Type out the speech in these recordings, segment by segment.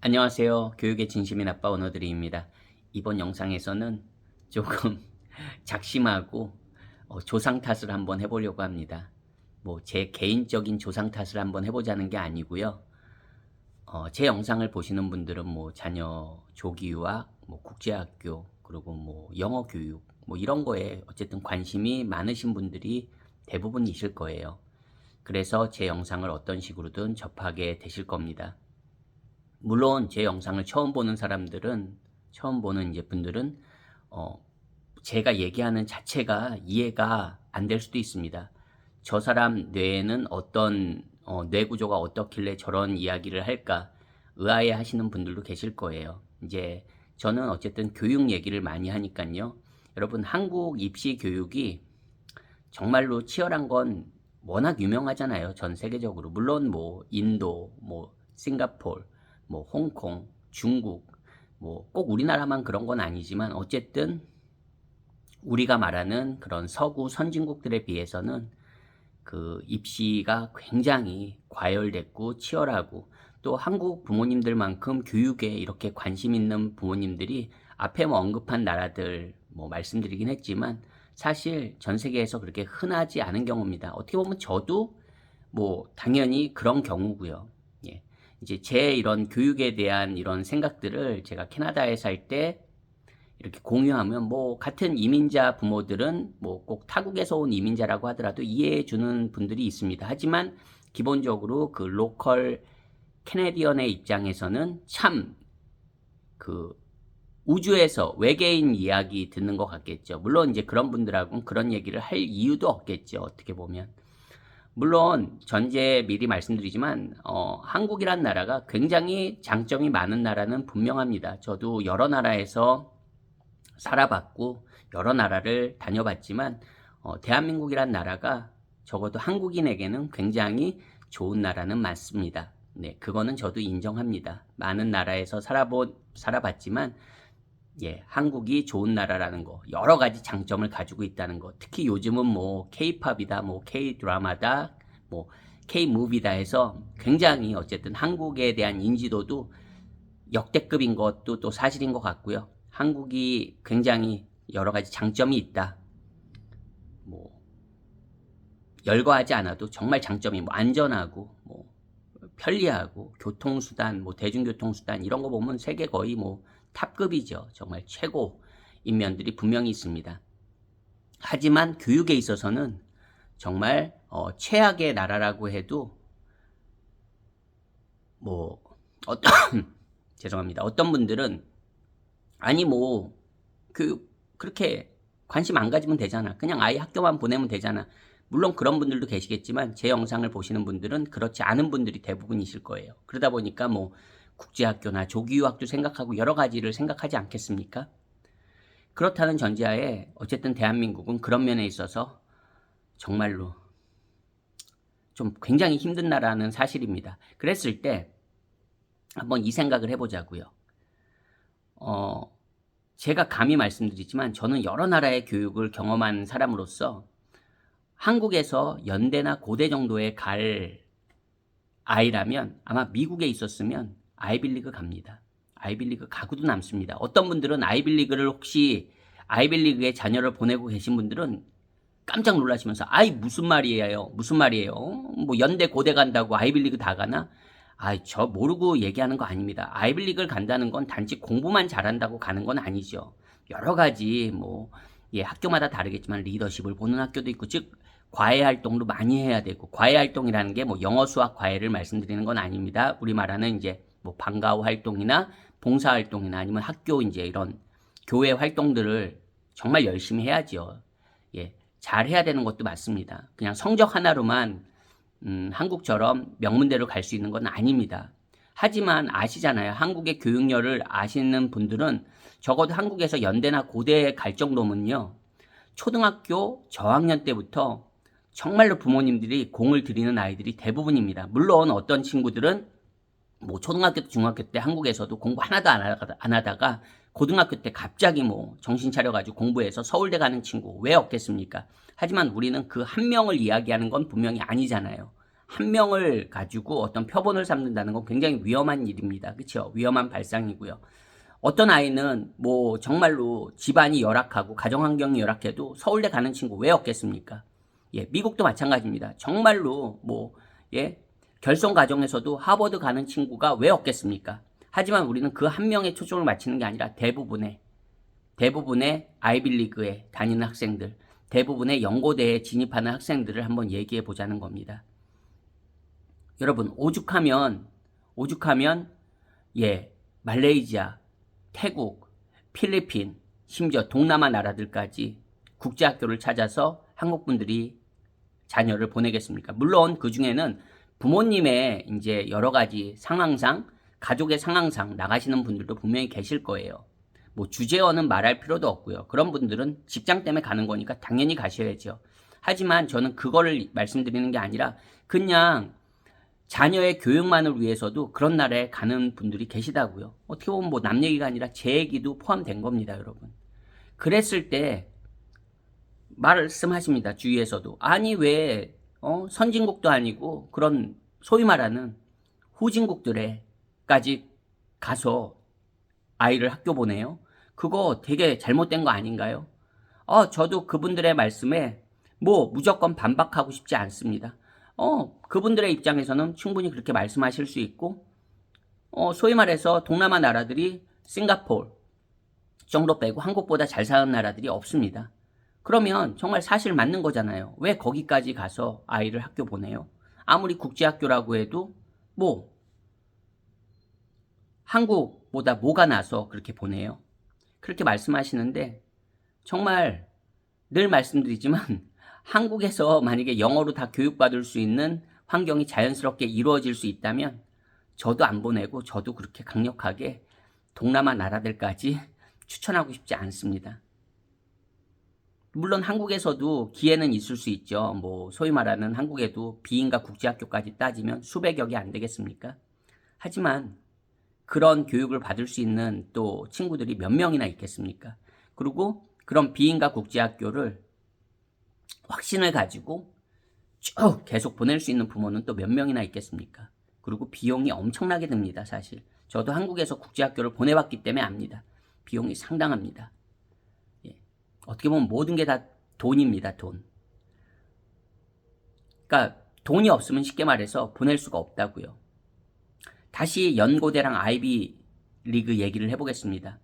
안녕하세요. 교육의 진심인 아빠 원어드리입니다. 이번 영상에서는 조금 작심하고 조상 탓을 한번 해보려고 합니다. 뭐 제 개인적인 조상 탓을 한번 해보자는 게 아니고요. 제 영상을 보시는 분들은 뭐 자녀 조기 유학, 뭐 국제학교, 그리고 뭐 영어 교육, 뭐 이런 거에 어쨌든 관심이 많으신 분들이 대부분이실 거예요. 그래서 제 영상을 어떤 식으로든 접하게 되실 겁니다. 물론 제 영상을 처음 보는 이제 분들은 어 제가 얘기하는 자체가 이해가 안 될 수도 있습니다. 저 사람 뇌에는 어떤 뇌 구조가 어떻길래 저런 이야기를 할까 의아해 하시는 분들도 계실 거예요. 이제 저는 어쨌든 교육 얘기를 많이 하니까요. 여러분, 한국 입시 교육이 정말로 치열한 건 워낙 유명하잖아요. 전 세계적으로. 물론 뭐 인도, 뭐 싱가포르, 뭐 홍콩, 중국, 뭐 꼭 우리나라만 그런 건 아니지만 어쨌든 우리가 말하는 그런 서구 선진국들에 비해서는 그 입시가 굉장히 과열됐고 치열하고, 또 한국 부모님들만큼 교육에 이렇게 관심 있는 부모님들이 앞에 뭐 언급한 나라들 뭐 말씀드리긴 했지만 사실 전 세계에서 그렇게 흔하지 않은 경우입니다. 어떻게 보면 저도 뭐 당연히 그런 경우고요. 예. 이제 제 이런 교육에 대한 이런 생각들을 제가 캐나다에 살 때 이렇게 공유하면 뭐 같은 이민자 부모들은 뭐 꼭 타국에서 온 이민자라고 하더라도 이해해 주는 분들이 있습니다. 하지만 기본적으로 그 로컬 캐네디언의 입장에서는 참 그 우주에서 외계인 이야기 듣는 것 같겠죠. 물론 이제 그런 분들하고는 그런 얘기를 할 이유도 없겠죠. 어떻게 보면. 물론 전제 미리 말씀드리지만 한국이란 나라가 굉장히 장점이 많은 나라는 분명합니다. 저도 여러 나라에서 살아봤고 여러 나라를 다녀봤지만 대한민국이란 나라가 적어도 한국인에게는 굉장히 좋은 나라는 맞습니다. 네, 그거는 저도 인정합니다. 많은 나라에서 살아봤지만 예, 한국이 좋은 나라라는 거, 여러 가지 장점을 가지고 있다는 거, 특히 요즘은 뭐 K-팝이다, 뭐 K-드라마다, 뭐 K-무비다 해서 굉장히 어쨌든 한국에 대한 인지도도 역대급인 것도 또 사실인 것 같고요. 한국이 굉장히 여러 가지 장점이 있다. 뭐 열거하지 않아도 정말 장점이 뭐 안전하고 뭐 편리하고 교통수단, 뭐 대중교통수단 이런 거 보면 세계 거의 뭐 탑급이죠. 정말 최고인 면들이 분명히 있습니다. 하지만 교육에 있어서는 정말 최악의 나라라고 해도 뭐 어떤 죄송합니다. 어떤 분들은 아니 뭐 교육 그렇게 관심 안 가지면 되잖아. 그냥 아이 학교만 보내면 되잖아. 물론 그런 분들도 계시겠지만 제 영상을 보시는 분들은 그렇지 않은 분들이 대부분이실 거예요. 그러다 보니까 뭐 국제학교나 조기유학도 생각하고 여러 가지를 생각하지 않겠습니까? 그렇다는 전제하에 어쨌든 대한민국은 그런 면에 있어서 정말로 좀 굉장히 힘든 나라는 사실입니다. 그랬을 때 한번 이 생각을 해보자고요. 제가 감히 말씀드리지만 저는 여러 나라의 교육을 경험한 사람으로서 한국에서 연대나 고대 정도에 갈 아이라면 아마 미국에 있었으면 아이빌리그 갑니다. 아이빌리그 가고도 남습니다. 어떤 분들은 아이빌리그를 혹시 아이빌리그에 자녀를 보내고 계신 분들은 깜짝 놀라시면서 아이 무슨 말이에요? 무슨 말이에요? 뭐 연대 고대 간다고 아이빌리그 다 가나? 아이 저 모르고 얘기하는 거 아닙니다. 아이빌리그를 간다는 건 단지 공부만 잘한다고 가는 건 아니죠. 여러 가지 뭐 예, 학교마다 다르겠지만 리더십을 보는 학교도 있고 즉 과외 활동도 많이 해야 되고, 과외 활동이라는 게 뭐 영어 수학 과외를 말씀드리는 건 아닙니다. 우리 말하는 이제 뭐 방과후 활동이나 봉사 활동이나 아니면 학교 이제 이런 교회 활동들을 정말 열심히 해야죠. 예. 잘 해야 되는 것도 맞습니다. 그냥 성적 하나로만 한국처럼 명문대로 갈 수 있는 건 아닙니다. 하지만 아시잖아요. 한국의 교육열을 아시는 분들은 적어도 한국에서 연대나 고대에 갈 정도면요. 초등학교 저학년 때부터 정말로 부모님들이 공을 들이는 아이들이 대부분입니다. 물론 어떤 친구들은 뭐 초등학교, 중학교 때 한국에서도 공부 하나도 안 하다가 고등학교 때 갑자기 뭐 정신 차려가지고 공부해서 서울대 가는 친구 왜 없겠습니까? 하지만 우리는 그 한 명을 이야기하는 건 분명히 아니잖아요. 한 명을 가지고 어떤 표본을 삼는다는 건 굉장히 위험한 일입니다. 그렇죠? 위험한 발상이고요. 어떤 아이는 뭐 정말로 집안이 열악하고 가정 환경이 열악해도 서울대 가는 친구 왜 없겠습니까? 예, 미국도 마찬가지입니다. 정말로 뭐 예, 결손 가정에서도 하버드 가는 친구가 왜 없겠습니까? 하지만 우리는 그 한 명에 초점을 맞추는 게 아니라 대부분의 아이빌리그에 다니는 학생들, 대부분의 연고대에 진입하는 학생들을 한번 얘기해 보자는 겁니다. 여러분, 오죽하면 예, 말레이시아, 태국, 필리핀, 심지어 동남아 나라들까지 국제학교를 찾아서 한국분들이 자녀를 보내겠습니까? 물론 그 중에는 부모님의 이제 여러 가지 상황상, 가족의 상황상 나가시는 분들도 분명히 계실 거예요. 뭐 주재원은 말할 필요도 없고요. 그런 분들은 직장 때문에 가는 거니까 당연히 가셔야죠. 하지만 저는 그거를 말씀드리는 게 아니라 그냥 자녀의 교육만을 위해서도 그런 나라에 가는 분들이 계시다고요. 어떻게 보면 뭐 남 얘기가 아니라 제 얘기도 포함된 겁니다, 여러분. 그랬을 때 말씀하십니다, 주위에서도. 아니 왜 선진국도 아니고 그런 소위 말하는 후진국들에까지 가서 아이를 학교 보내요? 그거 되게 잘못된 거 아닌가요? 저도 그분들의 말씀에 뭐 무조건 반박하고 싶지 않습니다. 그분들의 입장에서는 충분히 그렇게 말씀하실 수 있고, 소위 말해서 동남아 나라들이 싱가포르 정도 빼고 한국보다 잘 사는 나라들이 없습니다. 그러면 정말 사실 맞는 거잖아요. 왜 거기까지 가서 아이를 학교 보내요? 아무리 국제학교라고 해도 뭐 한국보다 뭐가 나서 그렇게 보내요? 그렇게 말씀하시는데 정말 늘 말씀드리지만 한국에서 만약에 영어로 다 교육받을 수 있는 환경이 자연스럽게 이루어질 수 있다면 저도 안 보내고 저도 그렇게 강력하게 동남아 나라들까지 추천하고 싶지 않습니다. 물론 한국에서도 기회는 있을 수 있죠. 뭐 소위 말하는 한국에도 비인가 국제학교까지 따지면 수백여 개 안 되겠습니까? 하지만 그런 교육을 받을 수 있는 또 친구들이 몇 명이나 있겠습니까? 그리고 그런 비인가 국제학교를 확신을 가지고 쭉 계속 보낼 수 있는 부모는 또 몇 명이나 있겠습니까? 그리고 비용이 엄청나게 듭니다, 사실. 저도 한국에서 국제학교를 보내봤기 때문에 압니다. 비용이 상당합니다. 예. 어떻게 보면 모든 게 다 돈입니다, 돈. 그러니까 돈이 없으면 쉽게 말해서 보낼 수가 없다고요. 다시 연고대랑 아이비 리그 얘기를 해보겠습니다.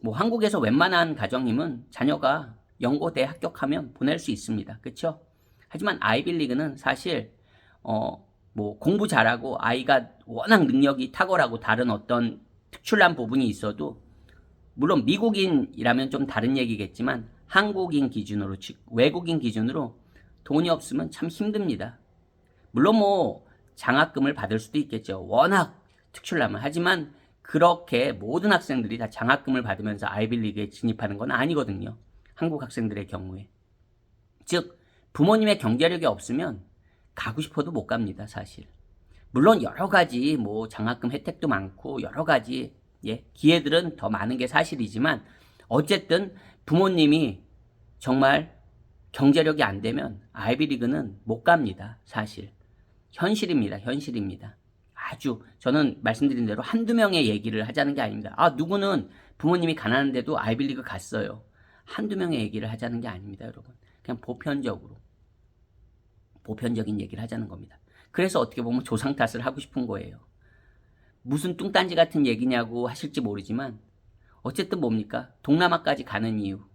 뭐 한국에서 웬만한 가정님은 자녀가 연고대 합격하면 보낼 수 있습니다. 그렇죠? 하지만 아이빌리그는 사실 뭐 공부 잘하고 아이가 워낙 능력이 탁월하고 다른 어떤 특출난 부분이 있어도 물론 미국인이라면 좀 다른 얘기겠지만 한국인 기준으로 즉 외국인 기준으로 돈이 없으면 참 힘듭니다. 물론 뭐 장학금을 받을 수도 있겠죠. 워낙 특출나면. 하지만 그렇게 모든 학생들이 다 장학금을 받으면서 아이빌리그에 진입하는 건 아니거든요. 한국 학생들의 경우에. 즉 부모님의 경제력이 없으면 가고 싶어도 못 갑니다, 사실. 물론 여러 가지 뭐 장학금 혜택도 많고 여러 가지 기회들은 더 많은 게 사실이지만 어쨌든 부모님이 정말 경제력이 안 되면 아이비리그는 못 갑니다, 사실. 현실입니다, 현실입니다. 아주 저는 말씀드린 대로 한두 명의 얘기를 하자는 게 아닙니다. 누구는 부모님이 가난한데도 아이빌리그 갔어요. 한두 명의 얘기를 하자는 게 아닙니다, 여러분. 그냥 보편적인 얘기를 하자는 겁니다. 그래서 어떻게 보면 조상 탓을 하고 싶은 거예요. 무슨 뚱딴지 같은 얘기냐고 하실지 모르지만 어쨌든 뭡니까? 동남아까지 가는 이유.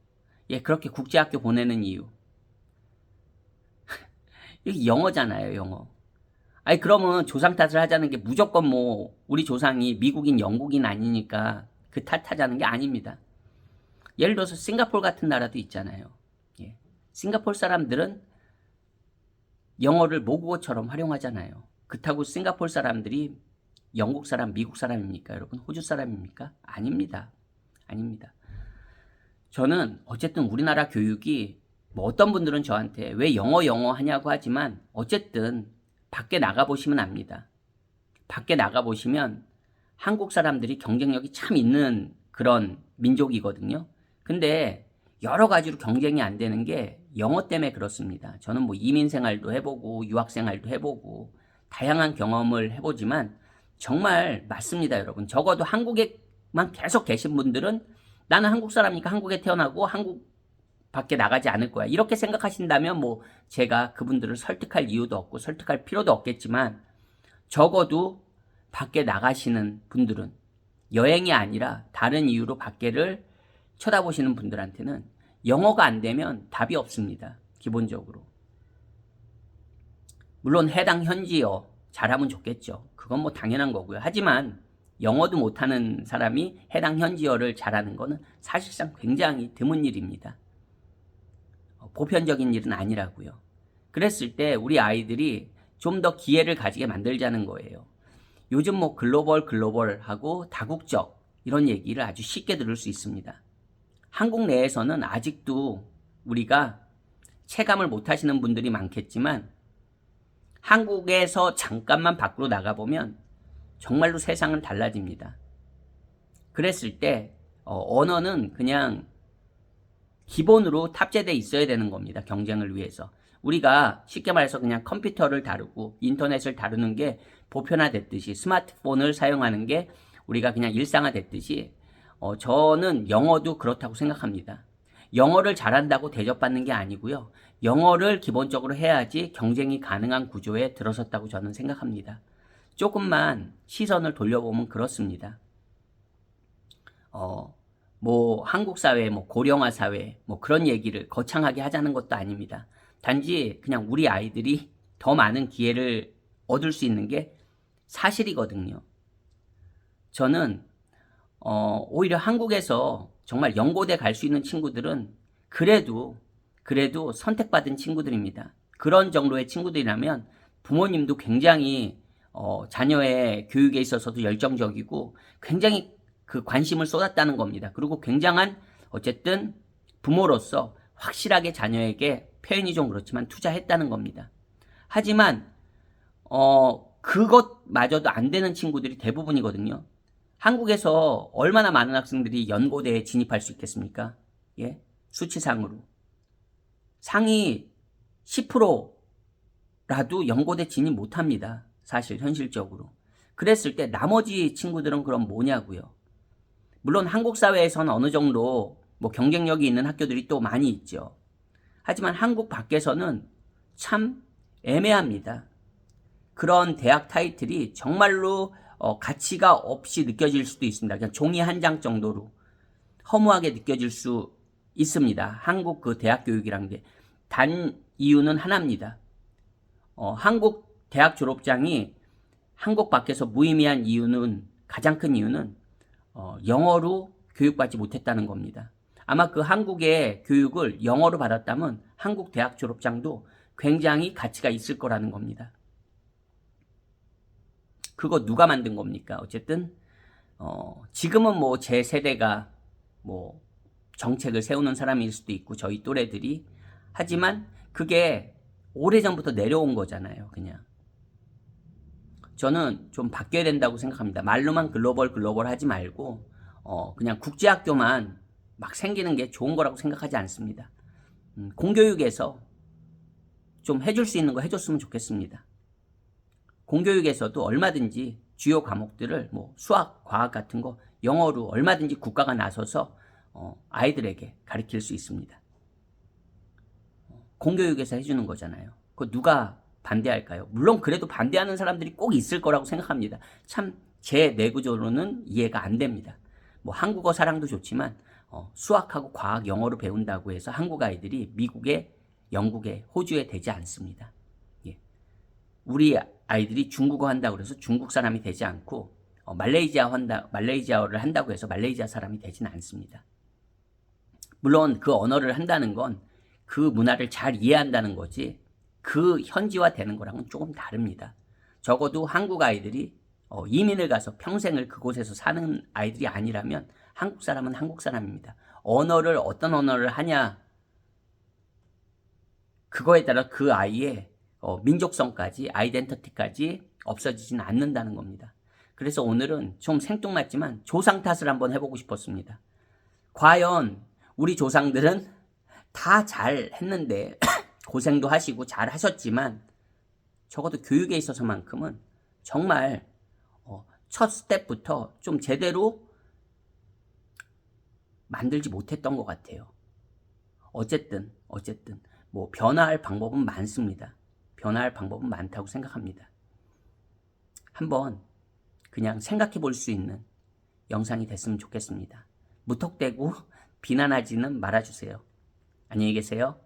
그렇게 국제학교 보내는 이유. 이게 영어잖아요, 영어. 아니 그러면 조상 탓을 하자는 게 무조건 뭐 우리 조상이 미국인, 영국인 아니니까 그 탓하자는 게 아닙니다. 예를 들어서 싱가포르 같은 나라도 있잖아요. 싱가포르 사람들은 영어를 모국어처럼 활용하잖아요. 그렇다고 싱가포르 사람들이 영국 사람, 미국 사람입니까? 여러분 호주 사람입니까? 아닙니다. 아닙니다. 저는 어쨌든 우리나라 교육이 뭐 어떤 분들은 저한테 왜 영어 하냐고 하지만 어쨌든 밖에 나가보시면 압니다. 밖에 나가보시면 한국 사람들이 경쟁력이 참 있는 그런 민족이거든요. 근데 여러 가지로 경쟁이 안 되는 게 영어 때문에 그렇습니다. 저는 뭐 이민 생활도 해보고 유학 생활도 해보고 다양한 경험을 해보지만 정말 맞습니다, 여러분. 적어도 한국에만 계속 계신 분들은 나는 한국 사람이니까 한국에 태어나고 한국 밖에 나가지 않을 거야, 이렇게 생각하신다면 뭐 제가 그분들을 설득할 이유도 없고 설득할 필요도 없겠지만, 적어도 밖에 나가시는 분들은, 여행이 아니라 다른 이유로 밖에를 쳐다보시는 분들한테는 영어가 안 되면 답이 없습니다, 기본적으로. 물론 해당 현지어 잘하면 좋겠죠. 그건 뭐 당연한 거고요. 하지만 영어도 못하는 사람이 해당 현지어를 잘하는 거는 사실상 굉장히 드문 일입니다. 보편적인 일은 아니라고요. 그랬을 때 우리 아이들이 좀 더 기회를 가지게 만들자는 거예요. 요즘 뭐 글로벌하고 다국적 이런 얘기를 아주 쉽게 들을 수 있습니다. 한국 내에서는 아직도 우리가 체감을 못 하시는 분들이 많겠지만, 한국에서 잠깐만 밖으로 나가보면 정말로 세상은 달라집니다. 그랬을 때 언어는 그냥 기본으로 탑재되어 있어야 되는 겁니다, 경쟁을 위해서. 우리가 쉽게 말해서 그냥 컴퓨터를 다루고 인터넷을 다루는 게 보편화됐듯이, 스마트폰을 사용하는 게 우리가 그냥 일상화됐듯이, 저는 영어도 그렇다고 생각합니다. 영어를 잘한다고 대접받는 게 아니고요, 영어를 기본적으로 해야지 경쟁이 가능한 구조에 들어섰다고 저는 생각합니다. 조금만 시선을 돌려보면 그렇습니다. 뭐 한국 사회, 뭐 고령화 사회, 뭐 그런 얘기를 거창하게 하자는 것도 아닙니다. 단지 그냥 우리 아이들이 더 많은 기회를 얻을 수 있는 게 사실이거든요. 저는 오히려 한국에서 정말 연고대 갈 수 있는 친구들은 그래도 선택받은 친구들입니다. 그런 정도의 친구들이라면 부모님도 굉장히 자녀의 교육에 있어서도 열정적이고 굉장히 그 관심을 쏟았다는 겁니다. 그리고 굉장한 어쨌든 부모로서 확실하게 자녀에게, 표현이 좀 그렇지만 투자했다는 겁니다. 하지만 그것마저도 안 되는 친구들이 대부분이거든요. 한국에서 얼마나 많은 학생들이 연고대에 진입할 수 있겠습니까? 예? 수치상으로 상위 10%라도 연고대 진입 못합니다, 사실 현실적으로. 그랬을 때 나머지 친구들은 그럼 뭐냐고요. 물론 한국 사회에서는 어느 정도 뭐 경쟁력이 있는 학교들이 또 많이 있죠. 하지만 한국 밖에서는 참 애매합니다. 그런 대학 타이틀이 정말로 가치가 없이 느껴질 수도 있습니다. 그냥 종이 한 장 정도로 허무하게 느껴질 수 있습니다, 한국 그 대학 교육이란 게. 단 이유는 하나입니다. 한국 대학 졸업장이 한국 밖에서 무의미한 이유는, 가장 큰 이유는 영어로 교육받지 못했다는 겁니다. 아마 그 한국의 교육을 영어로 받았다면 한국 대학 졸업장도 굉장히 가치가 있을 거라는 겁니다. 그거 누가 만든 겁니까? 어쨌든 지금은 뭐 제 세대가 뭐 정책을 세우는 사람일 수도 있고 저희 또래들이, 하지만 그게 오래전부터 내려온 거잖아요, 그냥. 저는 좀 바뀌어야 된다고 생각합니다. 말로만 글로벌 하지 말고 그냥 국제학교만 막 생기는 게 좋은 거라고 생각하지 않습니다. 공교육에서 좀 해줄 수 있는 거 해줬으면 좋겠습니다. 공교육에서도 얼마든지 주요 과목들을 뭐 수학, 과학 같은 거 영어로 얼마든지 국가가 나서서 아이들에게 가르칠 수 있습니다. 공교육에서 해주는 거잖아요. 그거 누가 반대할까요? 물론 그래도 반대하는 사람들이 꼭 있을 거라고 생각합니다. 참 제 내구조로는 이해가 안 됩니다. 뭐 한국어 사랑도 좋지만 수학하고 과학, 영어로 배운다고 해서 한국 아이들이 미국에, 영국에, 호주에 되지 않습니다. 예. 우리 아이들이 중국어 한다고 해서 중국 사람이 되지 않고 말레이시아어를 한다고 해서 말레이시아 사람이 되지는 않습니다. 물론 그 언어를 한다는 건 그 문화를 잘 이해한다는 거지, 그 현지화 되는 거랑은 조금 다릅니다. 적어도 한국 아이들이 이민을 가서 평생을 그곳에서 사는 아이들이 아니라면 한국 사람은 한국 사람입니다. 어떤 언어를 하냐, 그거에 따라 그 아이의 민족성까지, 아이덴티티까지 없어지지는 않는다는 겁니다. 그래서 오늘은 좀 생뚱맞지만 조상 탓을 한번 해보고 싶었습니다. 과연 우리 조상들은 다 잘 했는데 고생도 하시고 잘 하셨지만 적어도 교육에 있어서만큼은 정말 첫 스텝부터 좀 제대로 만들지 못했던 것 같아요. 어쨌든 뭐 변화할 방법은 많습니다. 변화할 방법은 많다고 생각합니다. 한번 그냥 생각해 볼 수 있는 영상이 됐으면 좋겠습니다. 무턱대고 비난하지는 말아주세요. 안녕히 계세요.